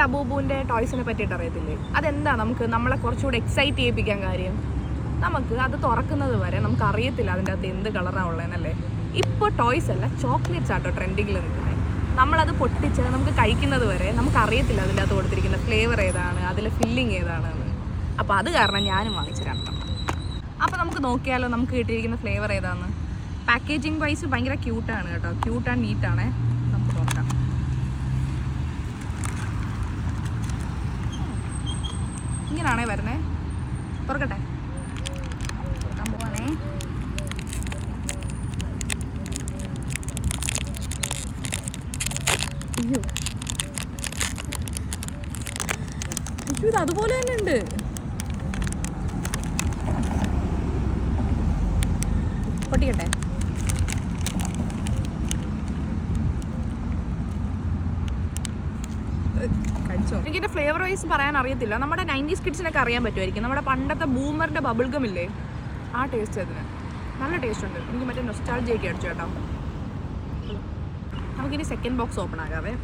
അബൂബുവിൻ്റെ ടോയ്സിനെ പറ്റിയിട്ട് അറിയത്തില്ലേ? അതെന്താ നമ്മളെ കുറച്ചുകൂടി എക്സൈറ്റ് ചെയ്യിപ്പിക്കാൻ കാര്യം? നമുക്ക് അത് തുറക്കുന്നത് വരെ നമുക്ക് അറിയത്തില്ല അതിൻ്റെ അകത്ത് എന്ത് കളറാണ് ഉള്ളതെന്നല്ലേ. ഇപ്പോൾ ടോയ്സ് അല്ല, ചോക്ലേറ്റ്സ് ആട്ടോ ട്രെൻഡിങ്ങിൽ നിൽക്കുന്നത്. നമ്മളത് പൊട്ടിച്ച് നമുക്ക് കഴിക്കുന്നത് വരെ നമുക്കറിയത്തില്ല അതിൻ്റെ അകത്ത് കൊടുത്തിരിക്കുന്ന ഫ്ലേവർ ഏതാണ്, അതിലെ ഫില്ലിങ് ഏതാണെന്ന്. അപ്പോൾ അത് കാരണം ഞാനും വാങ്ങിച്ചു 2. അപ്പോൾ നമുക്ക് നോക്കിയാലോ നമുക്ക് കിട്ടിയിരിക്കുന്ന ഫ്ലേവർ ഏതാണെന്ന്. പാക്കേജിങ് വൈസ് ഭയങ്കര ക്യൂട്ടാണ് കേട്ടോ, ക്യൂട്ട് ആൻഡ് നീറ്റാണ്. നമുക്ക് നോക്കാം. ഇങ്ങനെയാണേ വരണേ. തുറക്കട്ടെ, തുറക്കാൻ പോവാണേ. അയ്യോ ഇത് അതുപോലെ തന്നെ ഉണ്ട്. പൊട്ടിക്കട്ടെ. എനിക്കിൻ്റെ ഫ്ലേവർ വൈസ് പറയാൻ അറിയത്തില്ല. നമ്മുടെ 90s കിഡ്സിനൊക്കെ അറിയാൻ പറ്റുമായിരിക്കും. നമ്മുടെ പണ്ടത്തെ ബൂമറിൻ്റെ ബബിൾഗം ഇല്ലേ, ആ ടേസ്റ്റ് അതിന് നല്ല ടേസ്റ്റ് ഉണ്ട്. എനിക്ക് മറ്റേ നൊസ്റ്റാൾജിയൊക്കെ അടിച്ചു കേട്ടോ. നമുക്കിനി സെക്കൻഡ് ബോക്സ് ഓപ്പൺ ആകാവേ.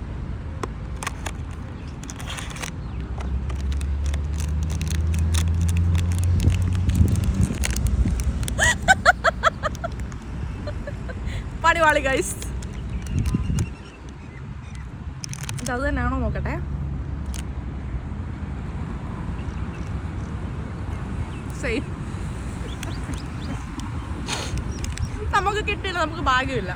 പടിവാളി ഗൈസ്, അത് തന്നെയാണോ നോക്കട്ടെ. നമുക്ക് കിട്ടിയില്ല, നമുക്ക് ഭാഗ്യമില്ല.